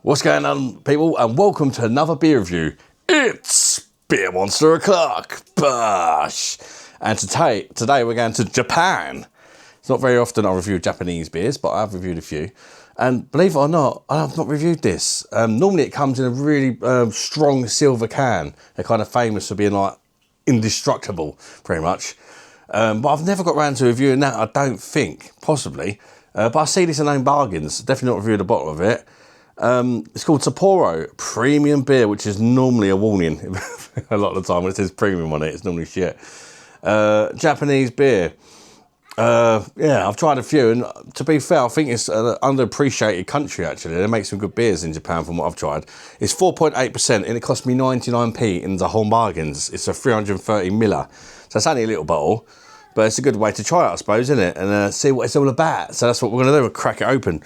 What's going on, people, and welcome to another beer review. It's Beer Monster O'Clock, bosh! And today we're going to Japan. It's not very often I review Japanese beers, but I've reviewed a few. And believe it or not, I've not reviewed this. Normally it comes in a really strong silver can. They're kind of famous for being like indestructible, pretty much. But I've never got around to reviewing that, I don't think, possibly. But I see this in Own Bargains. Definitely not reviewed the bottle of it. It's called Sapporo Premium Beer, which is normally a warning. A lot of the time when it says premium on it, it's normally shit. Japanese beer. Yeah, I've tried a few, and to be fair, I think it's an underappreciated country, actually. They make some good beers in Japan from what I've tried. It's 4.8%, and it cost me 99p in the Home Bargains. It's a 330 ml. So it's only a little bottle, but it's a good way to try it, I suppose, isn't it? And see what it's all about. So that's what we're going to do. We'll crack it open.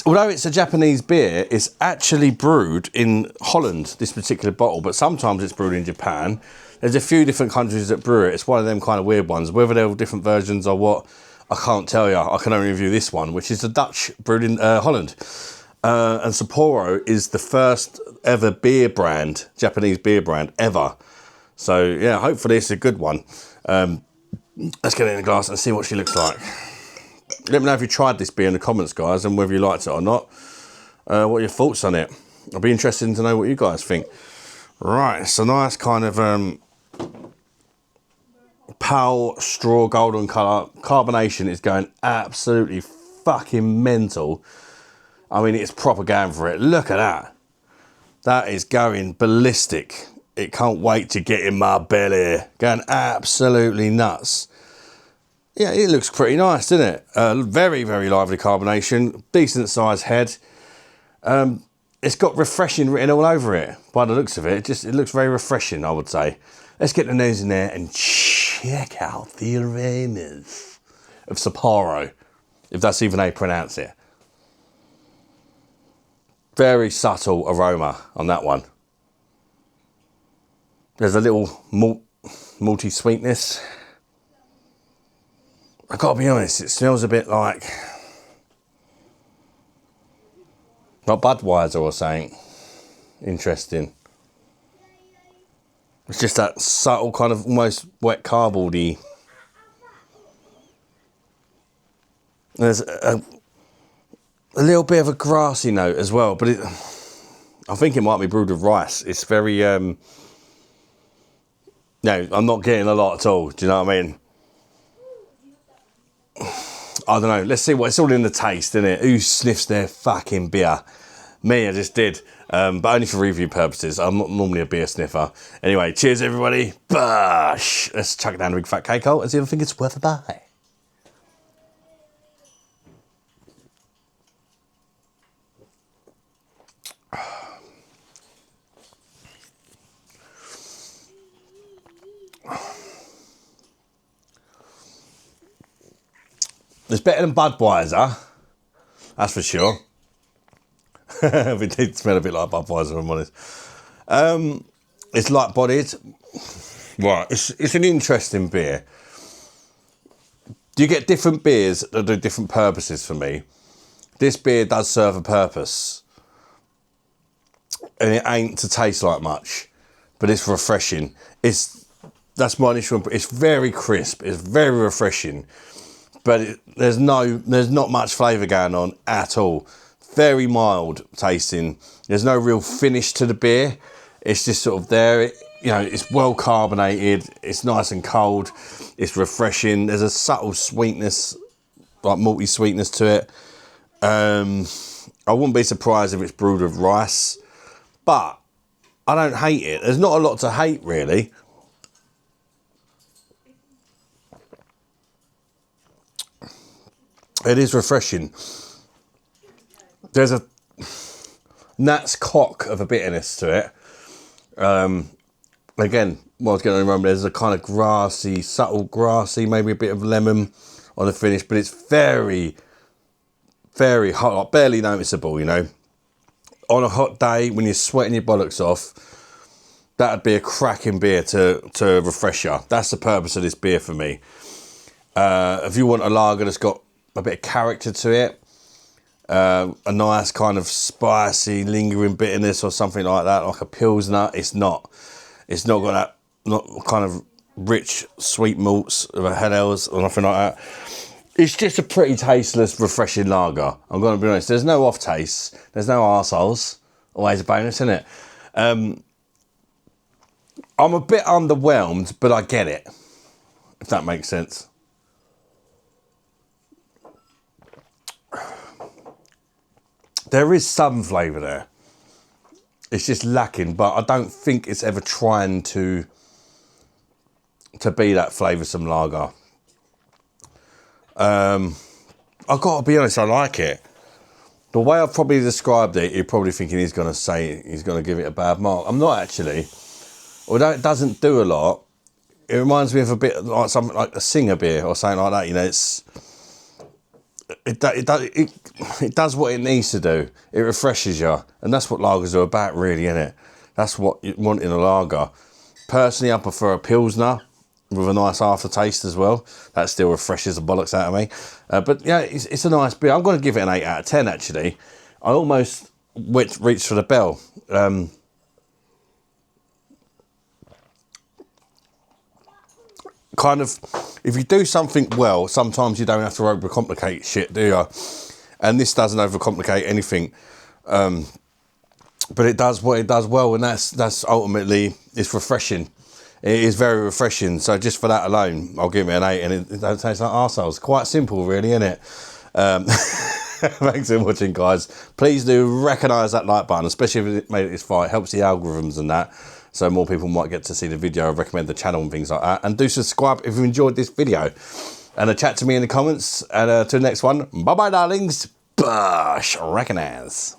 Although it's a Japanese beer, it's actually brewed in Holland, this particular bottle, but sometimes it's brewed in Japan. There's a few different countries that brew it. It's one of them kind of weird ones. Whether they're all different versions or what, I can't tell you. I can only review this one, which is the Dutch brewed in Holland. And Sapporo is the first ever beer brand, Japanese beer brand ever. So yeah, hopefully it's a good one. Let's get it in a glass and see what she looks like. Let me know if you tried this beer in the comments, guys, and whether you liked it or not. What are your thoughts on it? I'll be interested to know what you guys think. Right, it's a nice kind of pale straw golden colour. Carbonation is going absolutely fucking mental. I mean, it's proper going for it. Look at that. That is going ballistic. It can't wait to get in my belly. Going absolutely nuts. Yeah, it looks pretty nice, doesn't it? Very, very lively carbonation. Decent sized head. It's got refreshing written all over it. By the looks of it, it looks very refreshing, I would say. Let's get the nose in there and check out the aromas of Sapporo, if that's even how you pronounce it. Very subtle aroma on that one. There's a little malty sweetness. I've got to be honest, it smells a bit like not Budweiser or something. Interesting. It's just that subtle kind of almost wet cardboardy. There's a little bit of a grassy note as well, but I think it might be brewed with rice. It's very, no, I'm not getting a lot at all. Do you know what I mean? I don't know. Let's see what it's all in the taste, isn't it? Who sniffs their fucking beer? Me, I just did. But only for review purposes. I'm not normally a beer sniffer. Anyway, cheers everybody. Bosh! Let's chuck it down a big fat cake hole and see if I think it's worth a buy. It's better than Budweiser, that's for sure. It did smell a bit like Budweiser, if I'm honest. It's light-bodied. Right, it's an interesting beer. You get different beers that do different purposes for me. This beer does serve a purpose. And it ain't to taste like much, but it's refreshing. That's my initial. It's very crisp, it's very refreshing. But there's not much flavour going on at all. Very mild tasting. There's no real finish to the beer. It's just sort of there. It's well carbonated. It's nice and cold. It's refreshing. There's a subtle sweetness, like malty sweetness to it. I wouldn't be surprised if it's brewed with rice, but I don't hate it. There's not a lot to hate, really. It is refreshing. There's a gnat's cock of a bitterness to it. Again, what I was going to remember, there's a kind of grassy, subtle grassy, maybe a bit of lemon on the finish, but it's very, very hot, like barely noticeable, On a hot day, when you're sweating your bollocks off, that'd be a cracking beer to refresh you. That's the purpose of this beer for me. If you want a lager that's got a bit of character to it, a nice kind of spicy, lingering bitterness or something like that, like a Pilsner. It's not got that, not kind of rich, sweet malts of a Hell's or nothing like that. It's just a pretty tasteless, refreshing lager. I'm going to be honest. There's no off taste. There's no arseholes. Always a bonus, isn't it? I'm a bit underwhelmed, but I get it, if that makes sense. There is some flavour there. It's just lacking, but I don't think it's ever trying to be that flavoursome lager. I've got to be honest, I like it. The way I've probably described it, you're probably thinking he's going to give it a bad mark. I'm not actually. Although it doesn't do a lot, it reminds me of a bit like something like a Singer beer or something like that. You know, it does what it needs to do. It refreshes you, and that's what lagers are about, really, isn't it? That's what you want in a lager. Personally, I prefer a Pilsner with a nice aftertaste as well. That still refreshes the bollocks out of me. But yeah, it's a nice beer. I'm going to give it an 8 out of 10, actually. I almost reached for the bell. Kind of, if you do something well, sometimes you don't have to overcomplicate shit, do you? And this doesn't overcomplicate anything. But it does what it does well, and that's ultimately, it's refreshing. It is very refreshing. So just for that alone, I'll give it an 8, and it don't taste like arseholes. Quite simple, really, isn't it? Thanks for watching, guys. Please do recognise that like button, especially if it made it this far. It helps the algorithms and that, so more people might get to see the video, recommend the channel and things like that. And do subscribe if you enjoyed this video. And chat to me in the comments. And to the next one. Bye-bye, darlings. Bosh. Recognise.